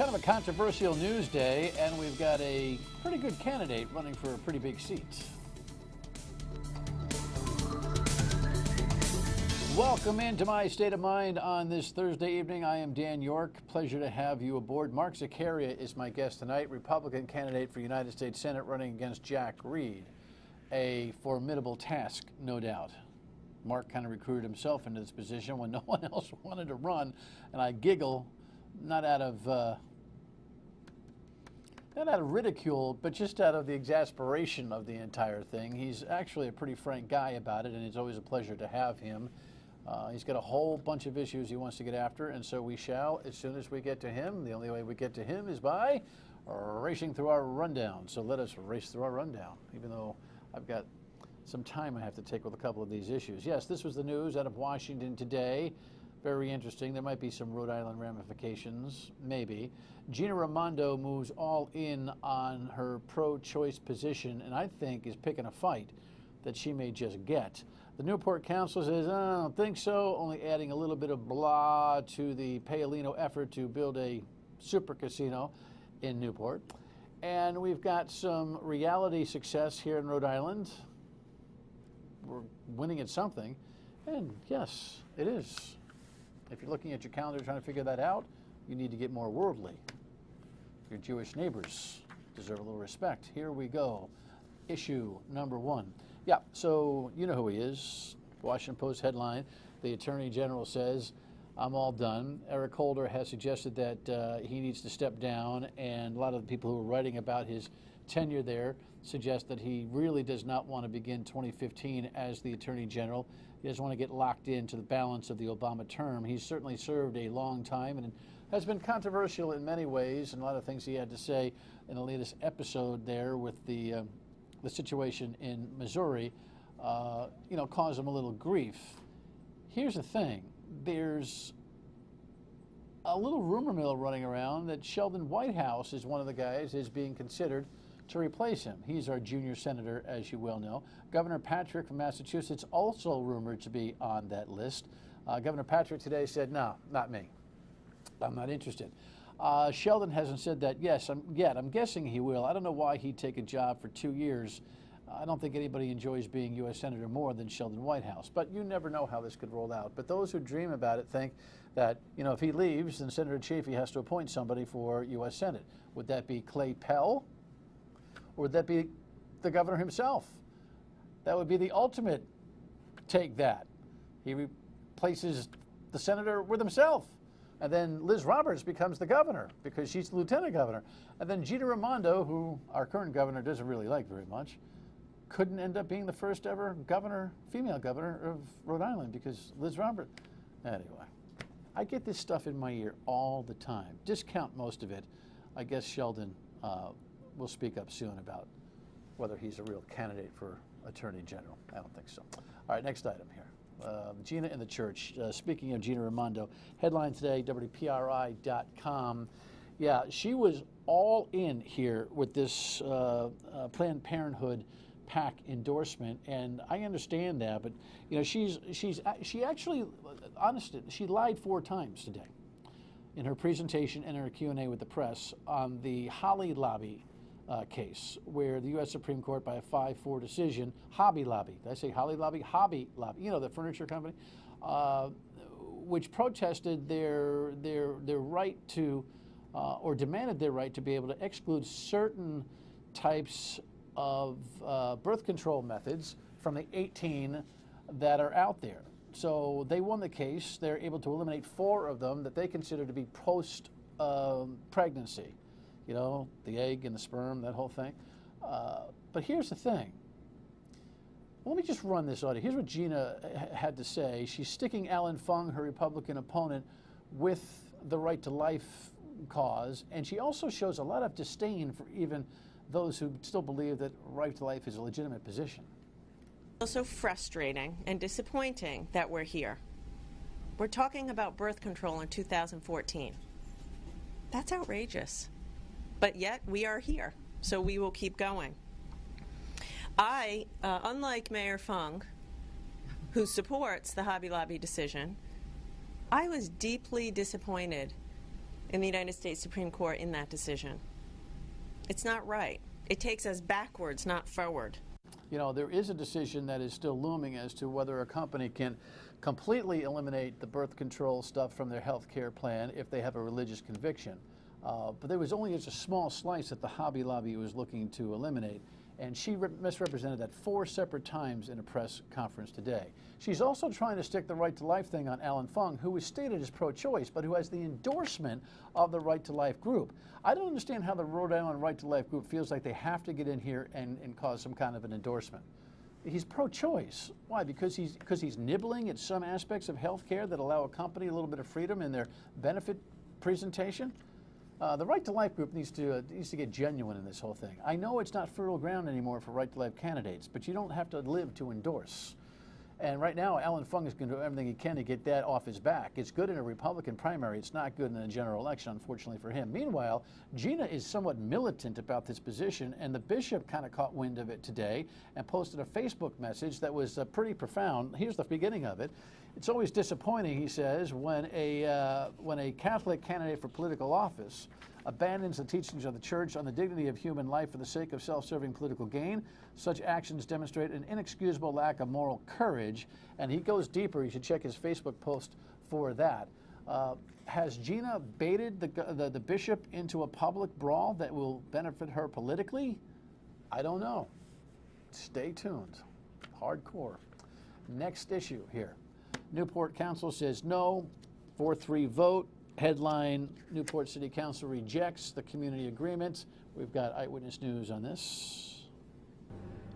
Kind of a controversial news day, and we've got a pretty good candidate running for a pretty big seat. Welcome into my State of Mind on this Thursday evening. I am Dan York. Pleasure to have you aboard. Mark Zaccaria is my guest tonight, Republican candidate for United States Senate running against Jack Reed. A formidable task, no doubt. Mark kind of recruited himself into this position when no one else wanted to run, and I giggle, not out of ridicule, but just out of the exasperation of the entire thing. He's actually a pretty frank guy about it, and it's always a pleasure to have him. He's got a whole bunch of issues he wants to get after, and so we shall as soon as we get to him. The only way we get to him is by racing through our rundown. So let us race through our rundown, even though I've got some time I have to take with a couple of these issues. Yes, this was the news out of Washington today. Very interesting. There might be some Rhode Island ramifications, maybe. Gina Raimondo moves all in on her pro-choice position, and I think is picking a fight that she may just get. The Newport Council says, I don't think so, only adding a little bit of blah to the Paolino effort to build a super casino in Newport. And we've got some reality success here in Rhode Island. We're winning at something, and yes, it is. If you're looking at your calendar trying to figure that out, you need to get more worldly. Your Jewish neighbors deserve a little respect. Here we go. Issue number one. Yeah, so you know who he is. Washington Post headline, the Attorney General says, I'm all done. Eric Holder has suggested that he needs to step down, and a lot of the people who are writing about his tenure there suggest that he really does not want to begin 2015 as the Attorney General. He doesn't want to get locked into the balance of the Obama term. He's certainly served a long time and has been controversial in many ways, and a lot of things he had to say in the latest episode there with the situation in Missouri, caused him a little grief. Here's the thing. There's a little rumor mill running around that Sheldon Whitehouse is one of the guys is being considered to replace him. He's our junior senator, as you well know. Governor Patrick from Massachusetts also rumored to be on that list. Governor Patrick today said, no, not me. I'm not interested. Sheldon hasn't said that yet. I'm guessing he will. I don't know why he'd take a job for 2 years. I don't think anybody enjoys being U.S. Senator more than Sheldon Whitehouse, but you never know how this could roll out. But those who dream about it think that, if he leaves, then Senator Chafee has to appoint somebody for U.S. Senate. Would that be Clay Pell? Or would that be the governor himself? That would be the ultimate take that. He replaces the senator with himself. And then Liz Roberts becomes the governor because she's the lieutenant governor. And then Gina Raimondo, who our current governor doesn't really like very much, couldn't end up being the first ever female governor of Rhode Island because Liz Roberts. Anyway, I get this stuff in my ear all the time. Discount most of it. I guess Sheldon will speak up soon about whether he's a real candidate for Attorney General. I don't think so. All right, next item here. Gina in the church. Speaking of Gina Raimondo, headline today, WPRI.com. Yeah, she was all in here with this Planned Parenthood PAC endorsement, and I understand that, but she actually, honestly, she lied 4 times today in her presentation and in her Q&A with the press on the Hobby Lobby case, where the U.S. Supreme Court, by a 5-4 decision, Hobby Lobby, did I say Hobby Lobby? Hobby Lobby, the furniture company, which protested their right to, or demanded their right to be able to exclude certain types of birth control methods from the 18 that are out there. So they won the case. They're able to eliminate 4 of them that they consider to be post-pregnancy. The egg and the sperm, that whole thing. But here's the thing. Let me just run this audio. Here's what Gina had to say. She's sticking Alan Fung, her Republican opponent, with the right to life cause, and she also shows a lot of disdain for even those who still believe that right to life is a legitimate position. Also frustrating and disappointing that we're here. We're talking about birth control in 2014. That's outrageous. But yet we are here, so we will keep going. I, unlike Mayor Fung, who supports the Hobby Lobby decision, I was deeply disappointed in the United States Supreme Court in that decision. It's not right. It takes us backwards, not forward. You know, there is a decision that is still looming as to whether a company can completely eliminate the birth control stuff from their health care plan if they have a religious conviction. But there was only just a small slice that the Hobby Lobby was looking to eliminate, and she misrepresented that 4 separate times in a press conference today. She's also trying to stick the right to life thing on Alan Fung, who is stated as pro-choice, but who has the endorsement of the Right to Life group. I don't understand how the Rhode Island Right to Life group feels like they have to get in here and cause some kind of an endorsement. He's pro-choice. Why? Because he's nibbling at some aspects of health care that allow a company a little bit of freedom in their benefit presentation? The Right to Life group needs to get genuine in this whole thing. I know it's not fertile ground anymore for Right to Life candidates, but you don't have to live to endorse. And right now, Alan Fung is going to do everything he can to get that off his back. It's good in a Republican primary. It's not good in a general election, unfortunately for him. Meanwhile, Gina is somewhat militant about this position, and the bishop kind of caught wind of it today and posted a Facebook message that was pretty profound. Here's the beginning of it. It's always disappointing, he says, when a Catholic candidate for political office abandons the teachings of the church on the dignity of human life for the sake of self-serving political gain. Such actions demonstrate an inexcusable lack of moral courage. And he goes deeper. You should check his Facebook post for that. Has Gina baited the bishop into a public brawl that will benefit her politically? I don't know. Stay tuned. Hardcore. Next issue here. Newport Council says no. 4-3 vote. Headline, Newport City Council rejects the community agreement. We've got Eyewitness News on this.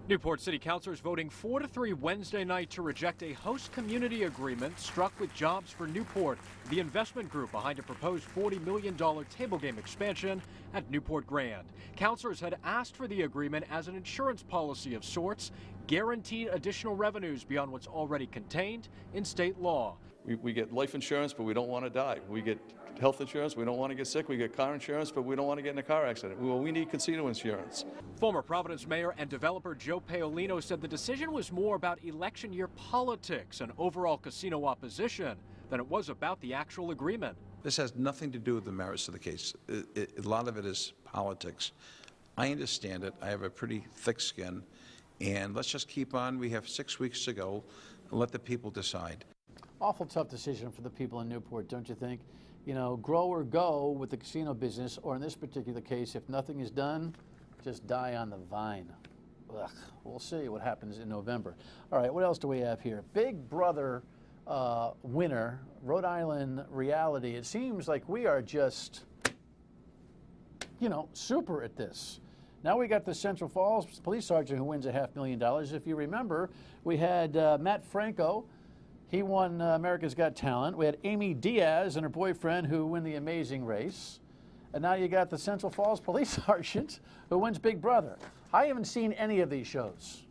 Newport City Councilors voting 4-3 Wednesday night to reject a host community agreement struck with Jobs for Newport, the investment group behind a proposed $40 million table game expansion at Newport Grand. Councilors had asked for the agreement as an insurance policy of sorts, guaranteed additional revenues beyond what's already contained in state law. We get life insurance, but we don't want to die. We get health insurance, we don't want to get sick. We get car insurance, but we don't want to get in a car accident. Well, we need casino insurance. Former Providence Mayor and developer Joe Paolino said the decision was more about election year politics and overall casino opposition than it was about the actual agreement. This has nothing to do with the merits of the case. A lot of it is politics. I understand it. I have a pretty thick skin. And let's just keep on. We have 6 weeks to go. Let the people decide. Awful tough decision for the people in Newport, don't you think? You know, grow or go with the casino business, or in this particular case, if nothing is done, just die on the vine. Ugh, we'll see what happens in November. All right, what else do we have here? Big Brother winner, Rhode Island reality. It seems like we are just, you know, super at this. Now we got the Central Falls police sergeant who wins $500,000. If you remember, we had Matt Franco. He won America's Got Talent. We had Amy Diaz and her boyfriend who win The Amazing Race. And now you got the Central Falls police sergeant who wins Big Brother. I haven't seen any of these shows.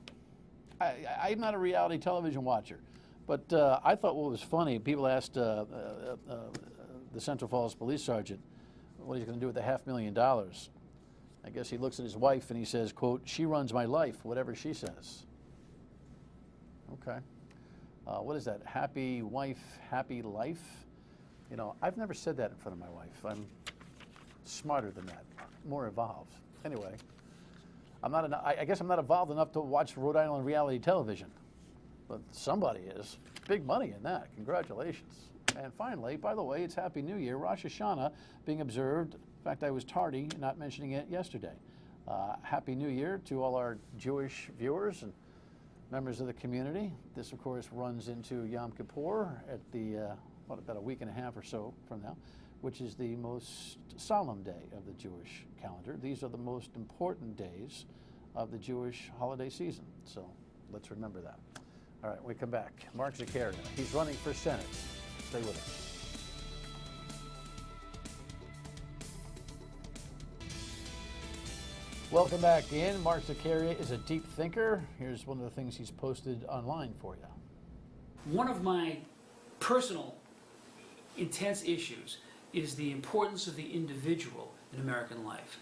I'm not a reality television watcher. But I thought what was funny, people asked the Central Falls police sergeant what he's going to do with the $500,000. I guess he looks at his wife and he says, quote, "She runs my life, whatever she says." Okay. What is that? Happy wife, happy life? You know, I've never said that in front of my wife. I'm smarter than that, more evolved. Anyway, I guess I'm not evolved enough to watch Rhode Island reality television, but somebody is. Big money in that. Congratulations. And finally, by the way, it's Happy New Year. Rosh Hashanah being observed. In fact, I was tardy not mentioning it yesterday. Happy New Year to all our Jewish viewers and members of the community. This, of course, runs into Yom Kippur at the, about a week and a half or so from now, which is the most solemn day of the Jewish calendar. These are the most important days of the Jewish holiday season. So let's remember that. All right, we come back. Mark Zaccaria, he's running for Senate. Stay with us. Welcome back in. Mark Zaccaria is a deep thinker. Here's one of the things he's posted online for you. One of my personal intense issues is the importance of the individual in American life.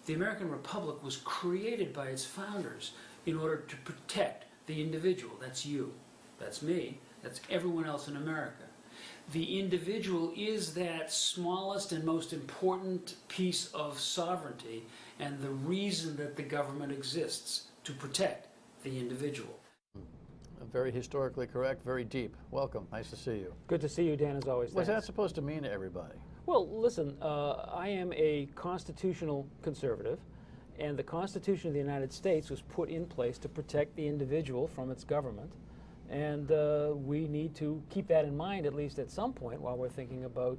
The American Republic was created by its founders in order to protect the individual. That's you, that's me, that's everyone else in America. The individual is that smallest and most important piece of sovereignty, and the reason that the government exists, to protect the individual. Very historically correct, very deep. Welcome. Nice to see you. Good to see you, Dan, as always. What's Thanks. that supposed to mean to everybody? Well, listen, I am a constitutional conservative, and the Constitution of the United States was put in place to protect the individual from its government. And we need to keep that in mind, at least at some point, while we're thinking about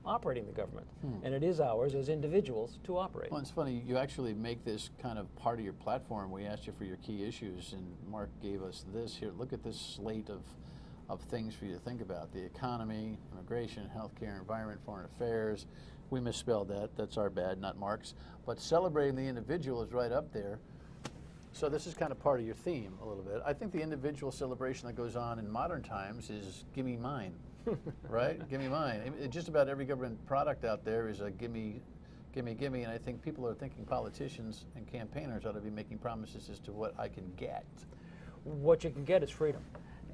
operating the government. And it is ours as individuals to operate. Well, it's funny, you actually make this kind of part of your platform. We asked you for your key issues, and Mark gave us this. Here, look at this slate of things for you to think about. The economy, immigration, healthcare, environment, foreign affairs. We misspelled that. That's our bad, not Mark's. But celebrating the individual is right up there. So this is kind of part of your theme a little bit. I think the individual celebration that goes on in modern times is give me mine, right? Give me mine. Just about every government product out there is a gimme, gimme, gimme, and I think people are thinking politicians and campaigners ought to be making promises as to what I can get. What you can get is freedom.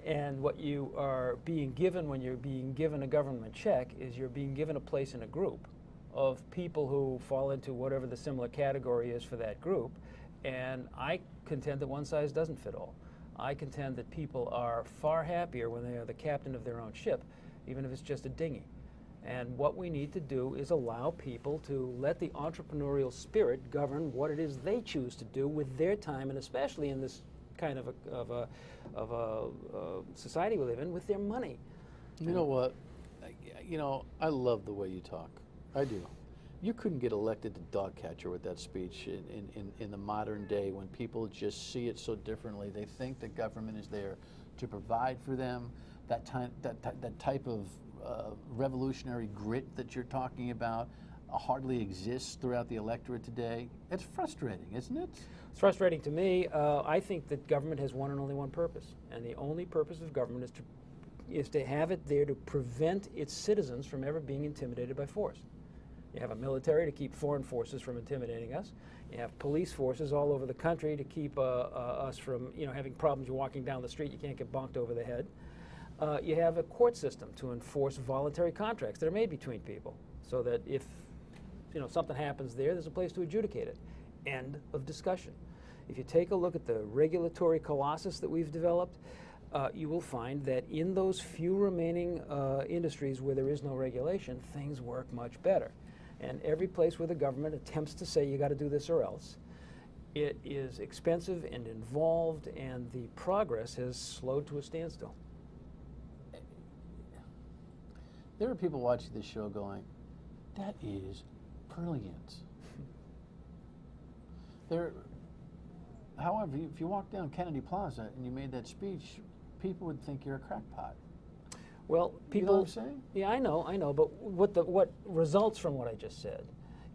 And what you are being given when you're being given a government check is you're being given a place in a group of people who fall into whatever the similar category is for that group. And I contend that one size doesn't fit all. I contend that people are far happier when they are the captain of their own ship, even if it's just a dinghy. And what we need to do is allow people to let the entrepreneurial spirit govern what it is they choose to do with their time, and especially in this kind of a society we live in, with their money. You know what? You know, I love the way you talk. I do. You couldn't get elected to dog catcher with that speech in the modern day when people just see it so differently. They think the government is there to provide for them. That type of revolutionary grit that you're talking about hardly exists throughout the electorate today. It's frustrating, isn't it? It's frustrating to me. I think that government has one and only one purpose, and the only purpose of government is to have it there to prevent its citizens from ever being intimidated by force. You have a military to keep foreign forces from intimidating us. You have police forces all over the country to keep us from, having problems. You're walking down the street, you can't get bonked over the head. You have a court system to enforce voluntary contracts that are made between people, so that if something happens there's a place to adjudicate it. End of discussion. If you take a look at the regulatory colossus that we've developed, you will find that in those few remaining industries where there is no regulation, things work much better. And every place where the government attempts to say you got to do this or else, it is expensive and involved, and the progress has slowed to a standstill. There are people watching this show going, that is brilliant. However, if you walk down Kennedy Plaza and you made that speech, people would think you're a crackpot. Well, people. You know what I'm saying? Yeah, I know. But what results from what I just said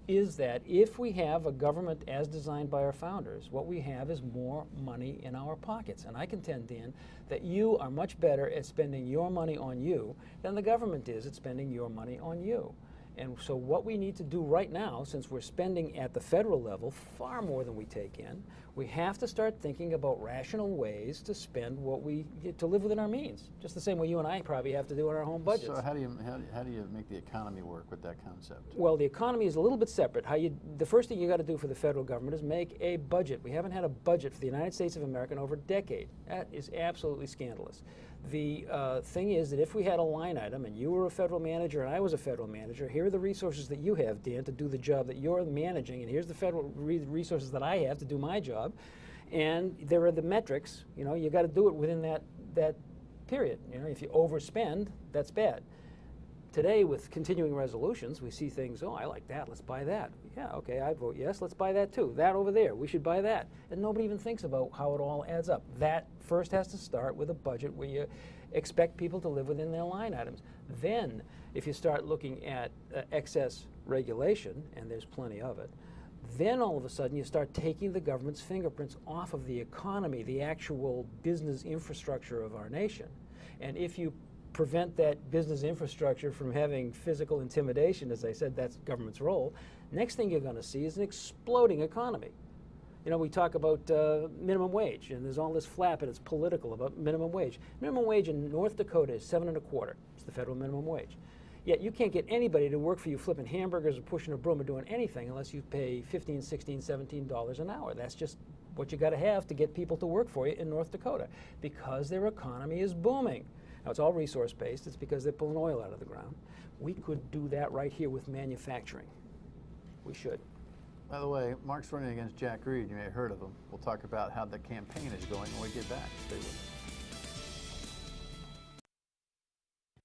is that if we have a government as designed by our founders, what we have is more money in our pockets. And I contend, Dan, that you are much better at spending your money on you than the government is at spending your money on you. And so what we need to do right now, since we're spending at the federal level far more than we take in, we have to start thinking about rational ways to spend what we get to live within our means. Just the same way you and I probably have to do in our home budgets. So how do you make the economy work with that concept? Well, the economy is a little bit separate. The first thing you got to do for the federal government is make a budget. We haven't had a budget for the United States of America in over a decade. That is absolutely scandalous. The thing is that if we had a line item and you were a federal manager and I was a federal manager, here are the resources that you have, Dan, to do the job that you're managing, and here's the federal resources that I have to do my job, and there are the metrics. You got to do it within that period. If you overspend, that's bad. Today, with continuing resolutions, we see things, I like that, let's buy that. Yeah, okay, I vote yes, let's buy that too. That over there, we should buy that. And nobody even thinks about how it all adds up. That first has to start with a budget where you expect people to live within their line items. Then, if you start looking at excess regulation, and there's plenty of it, then all of a sudden you start taking the government's fingerprints off of the economy, the actual business infrastructure of our nation. And if you prevent that business infrastructure from having physical intimidation, as I said, that's government's role, next thing you're going to see is an exploding economy. You know, we talk about minimum wage, and there's all this flap, and it's political about minimum wage. Minimum wage in North Dakota is $7.25. It's the federal minimum wage. Yet you can't get anybody to work for you flipping hamburgers or pushing a broom or doing anything unless you pay $15, $16, $17 an hour. That's just what you got to have to get people to work for you in North Dakota because their economy is booming. Now, it's all resource-based. It's because they're pulling oil out of the ground. We could do that right here with manufacturing. We should. By the way, Mark's running against Jack Reed. You may have heard of him. We'll talk about how the campaign is going when we get back. Stay with us.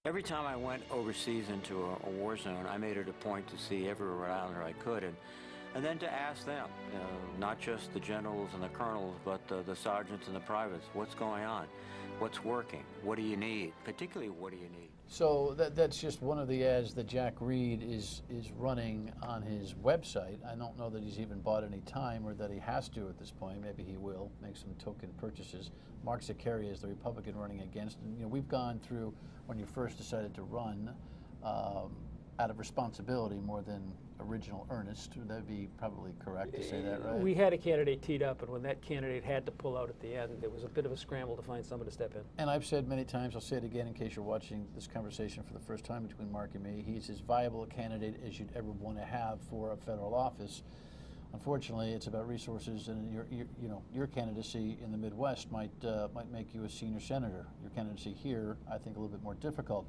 Every time I went overseas into a war zone, I made it a point to see every Rhode Islander I could, and then to ask them, not just the generals and the colonels, but the sergeants and the privates, what's going on? What's working? What do you need? Particularly, what do you need? So that's just one of the ads that Jack Reed is running on his website. I don't know that he's even bought any time or that he has to at this point. Maybe he will make some token purchases. Mark Zaccaria is the Republican running against. And, you know, we've gone through when you first decided to run out of responsibility more than original earnest. Would that be probably correct to say that, right? We had a candidate teed up, and when that candidate had to pull out at the end, there was a bit of a scramble to find somebody to step in. And I've said many times, I'll say it again in case you're watching this conversation for the first time between Mark and me, he's as viable a candidate as you'd ever want to have for a federal office. Unfortunately, it's about resources, and your candidacy in the Midwest might make you a senior senator. Your candidacy here, I think, a little bit more difficult.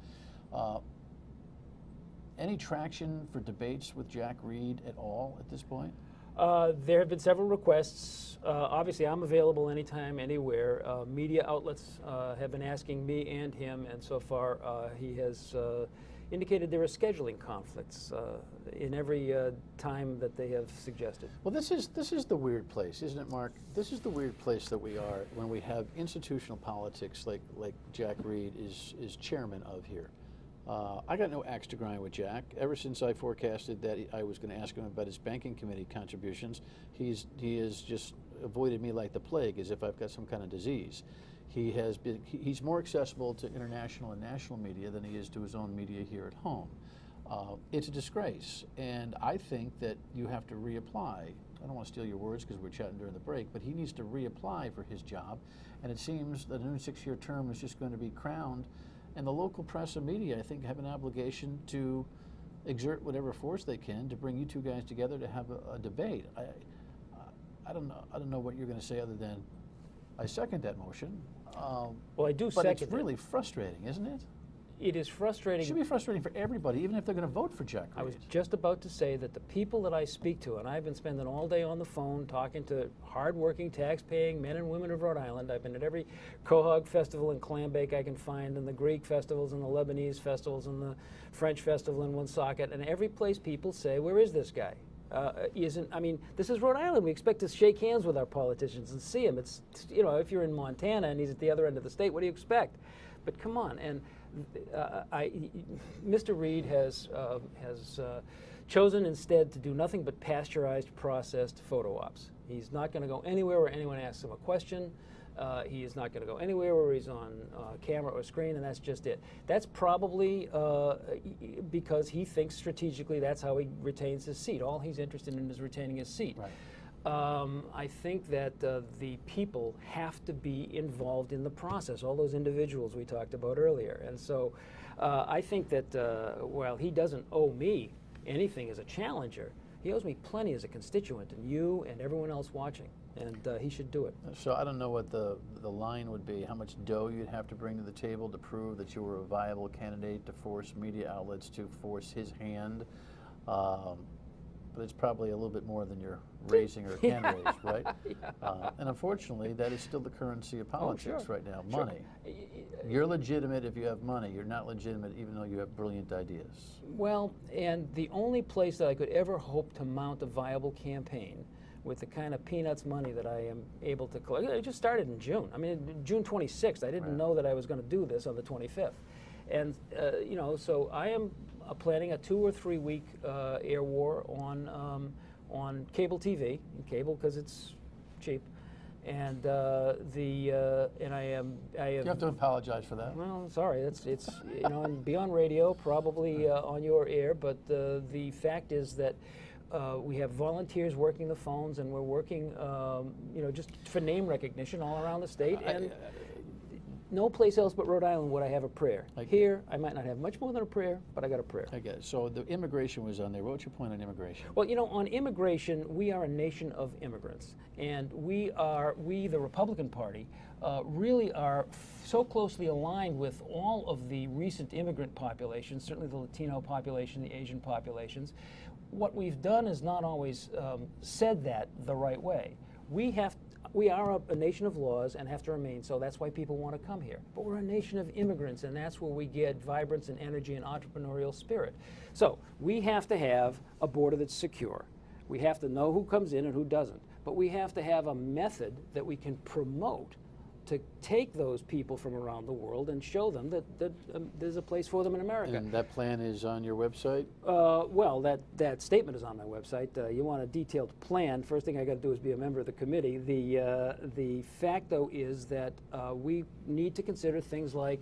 Any traction for debates with Jack Reed at all at this point? There have been several requests. Obviously, I'm available anytime, anywhere. Media outlets have been asking me and him, and so far he has indicated there are scheduling conflicts in every time that they have suggested. Well, this is the weird place, isn't it, Mark? This is the weird place that we are when we have institutional politics like Jack Reed is chairman of here. I got no axe to grind with Jack. Ever since I forecasted that I was going to ask him about his banking committee contributions, he has just avoided me like the plague, as if I've got some kind of disease. He's more accessible to international and national media than he is to his own media here at home. It's a disgrace, and I think that you have to reapply. I don't want to steal your words because we're chatting during the break, but he needs to reapply for his job, and it seems that a new 6-year term is just going to be crowned. And the local press and media, I think, have an obligation to exert whatever force they can to bring you two guys together to have a debate. I don't know what you're going to say other than I second that motion. Well, I do but second it's really frustrating, isn't it? It is frustrating. It should be frustrating for everybody, even if they're going to vote for Jack Reed. I was just about to say that the people that I speak to, and I've been spending all day on the phone talking to hardworking, tax-paying men and women of Rhode Island. I've been at every Quahog festival and clam bake I can find, and the Greek festivals and the Lebanese festivals and the French festival in Woonsocket, and every place people say, where is this guy? I mean, this is Rhode Island. We expect to shake hands with our politicians and see him. It's, if you're in Montana and he's at the other end of the state, what do you expect? But come on, and Mr. Reed has chosen instead to do nothing but pasteurized, processed photo ops. He's not going to go anywhere where anyone asks him a question. He is not going to go anywhere where he's on camera or screen, and that's just it. That's probably because he thinks strategically that's how he retains his seat. All he's interested in is retaining his seat. Right. I think that the people have to be involved in the process, all those individuals we talked about earlier. And so I think that while he doesn't owe me anything as a challenger, he owes me plenty as a constituent, and you and everyone else watching, and he should do it. So I don't know what the line would be, how much dough you'd have to bring to the table to prove that you were a viable candidate to force media outlets to force his hand. But it's probably a little bit more than you're raising or can raise, right? Yeah. And unfortunately, that is still the currency of politics right now, money. You're legitimate if you have money. You're not legitimate even though you have brilliant ideas. Well, and the only place that I could ever hope to mount a viable campaign with the kind of peanuts money that I am able to collect. I just started in June. I mean, June 26th. I didn't know that I was going to do this on the 25th. And, so I am planning a 2 or 3 week air war on cable TV, cable because it's cheap, and and I have. You have to apologize for that. Well, sorry, it's and be on radio, probably on your air. But the fact is that we have volunteers working the phones, and we're working, you know, just for name recognition all around the state. And no place else but Rhode Island would I have a prayer. Here, I might not have much more than a prayer, but I got a prayer. I get it. So the immigration was on there. What's your point on immigration? Well, you know, on immigration, we are a nation of immigrants, and we, the Republican Party, really are so closely aligned with all of the recent immigrant populations, certainly the Latino population, the Asian populations. What we've done is not always said that the right way. We are a nation of laws and have to remain so. That's why people want to come here. But we're a nation of immigrants, and that's where we get vibrance and energy and entrepreneurial spirit. So we have to have a border that's secure. We have to know who comes in and who doesn't. But we have to have a method that we can promote to take those people from around the world and show them that there's a place for them in America. And that plan is on your website? Well, that statement is on my website. You want a detailed plan, first thing I got to do is be a member of the committee. The fact, though, is that we need to consider things like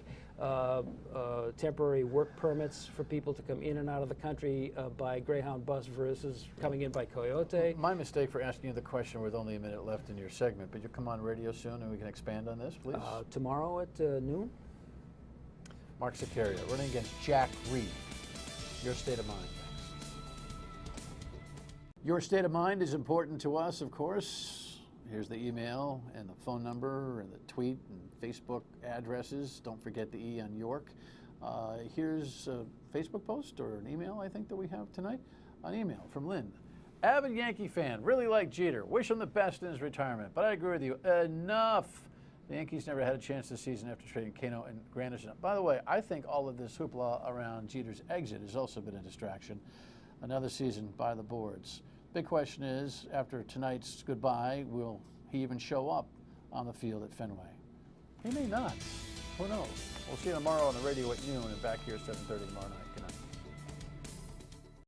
temporary work permits for people to come in and out of the country by Greyhound bus versus coming in by Coyote. My mistake for asking you the question with only a minute left in your segment, but you'll come on radio soon and we can expand on this, please. Tomorrow at noon. Mark Zaccaria running against Jack Reed. Your state of mind. Your state of mind is important to us, of course. Here's the email and the phone number and the tweet and Facebook addresses. Don't forget the E on York. Here's a Facebook post or an email, I think, that we have tonight. An email from Lynn. Avid Yankee fan, really like Jeter. Wish him the best in his retirement. But I agree with you. Enough. The Yankees never had a chance this season after trading Cano and Granderson. By the way, I think all of this hoopla around Jeter's exit has also been a distraction. Another season by the boards. Big question is, after tonight's goodbye, will he even show up on the field at Fenway? He may not. Who knows? We'll see you tomorrow on the radio at noon and back here at 7:30 tomorrow night.